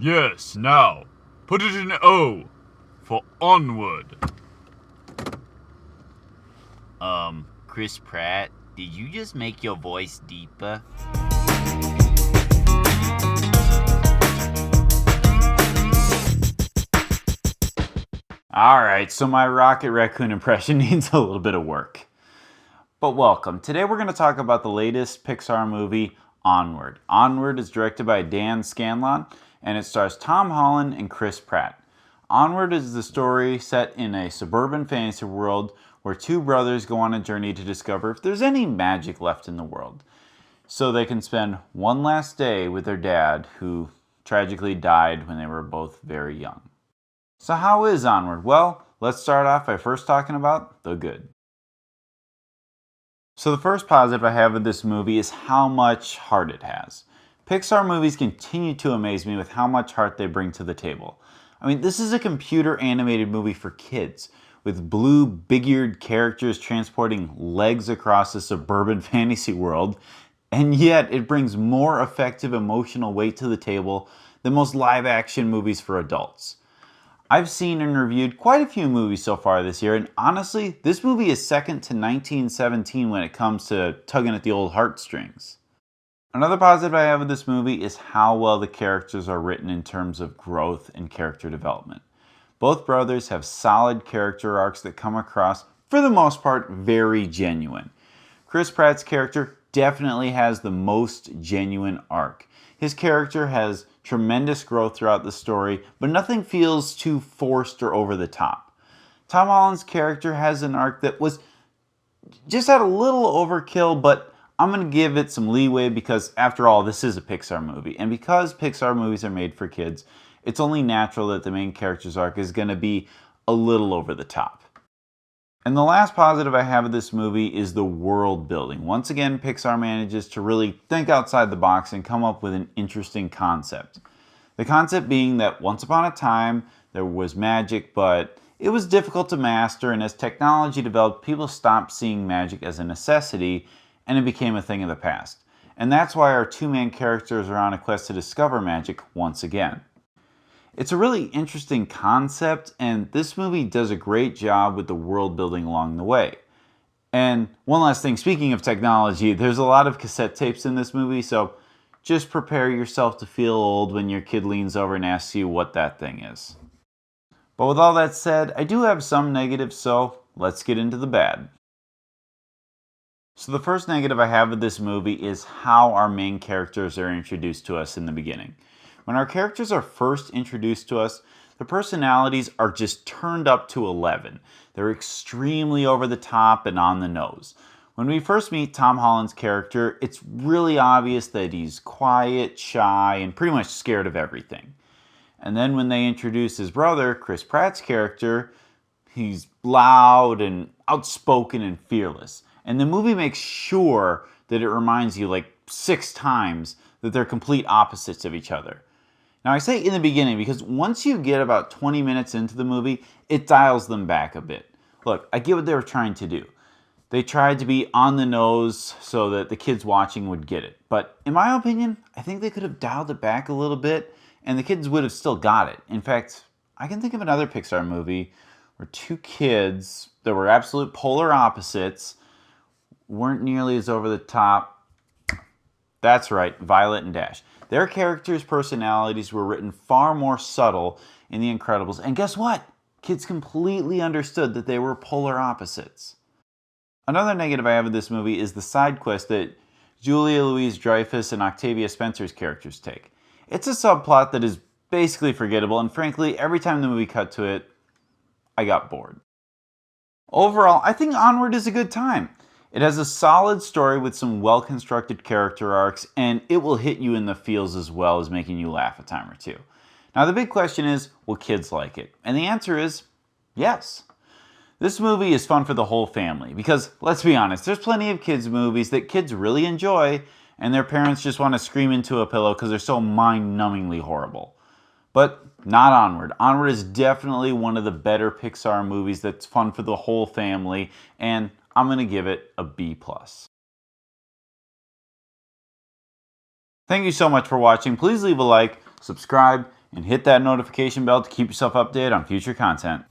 Yes, now, put it in O for Onward. Chris Pratt, did you just make your voice deeper? Alright, so my Rocket Raccoon impression needs a little bit of work. But welcome. Today we're going to talk about the latest Pixar movie, Onward. Onward is directed by Dan Scanlon, and it stars Tom Holland and Chris Pratt. Onward is the story set in a suburban fantasy world where two brothers go on a journey to discover if there's any magic left in the world, so they can spend one last day with their dad, who tragically died when they were both very young. So how is Onward? Well, let's start off by first talking about the good. So the first positive I have with this movie is how much heart it has. Pixar movies continue to amaze me with how much heart they bring to the table. I mean, this is a computer animated movie for kids, with blue, big-eared characters transporting legs across a suburban fantasy world, and yet it brings more effective emotional weight to the table than most live-action movies for adults. I've seen and reviewed quite a few movies so far this year, and honestly, this movie is second to 1917 when it comes to tugging at the old heartstrings. Another positive I have with this movie is how well the characters are written in terms of growth and character development. Both brothers have solid character arcs that come across, for the most part, very genuine. Chris Pratt's character definitely has the most genuine arc. His character has tremendous growth throughout the story, but nothing feels too forced or over the top. Tom Holland's character has an arc that was just had a little overkill, but I'm going to give it some leeway because, after all, this is a Pixar movie. And because Pixar movies are made for kids, it's only natural that the main character's arc is going to be a little over the top. And the last positive I have of this movie is the world building. Once again, Pixar manages to really think outside the box and come up with an interesting concept. The concept being that once upon a time, there was magic, but it was difficult to master, and as technology developed, people stopped seeing magic as a necessity, and it became a thing of the past. And that's why our two main characters are on a quest to discover magic once again. It's a really interesting concept, and this movie does a great job with the world building along the way. And one last thing, speaking of technology, there's a lot of cassette tapes in this movie, so just prepare yourself to feel old when your kid leans over and asks you what that thing is. But with all that said, I do have some negatives, so let's get into the bad. So the first negative I have with this movie is how our main characters are introduced to us in the beginning. When our characters are first introduced to us, their personalities are just turned up to 11. They're extremely over the top and on the nose. When we first meet Tom Holland's character, it's really obvious that he's quiet, shy, and pretty much scared of everything. And then when they introduce his brother, Chris Pratt's character, he's loud and outspoken and fearless. And the movie makes sure that it reminds you like 6 times that they're complete opposites of each other. Now I say in the beginning because once you get about 20 minutes into the movie, it dials them back a bit. Look, I get what they were trying to do. They tried to be on the nose so that the kids watching would get it. But in my opinion, I think they could have dialed it back a little bit and the kids would have still got it. In fact, I can think of another Pixar movie where two kids that were absolute polar opposites weren't nearly as over the top. That's right, Violet and Dash. Their characters' personalities were written far more subtle in The Incredibles. And guess what? Kids completely understood that they were polar opposites. Another negative I have with this movie is the side quest that Julia Louis-Dreyfus and Octavia Spencer's characters take. It's a subplot that is basically forgettable, and frankly, every time the movie cut to it, I got bored. Overall, I think Onward is a good time. It has a solid story with some well-constructed character arcs, and it will hit you in the feels as well as making you laugh a time or two. Now the big question is, will kids like it? And the answer is, yes. This movie is fun for the whole family, because let's be honest, there's plenty of kids' movies that kids really enjoy, and their parents just want to scream into a pillow because they're so mind-numbingly horrible. But not Onward. Onward is definitely one of the better Pixar movies that's fun for the whole family, and I'm going to give it a B+. Thank you so much for watching. Please leave a like, subscribe, And hit that notification bell to keep yourself updated on future content.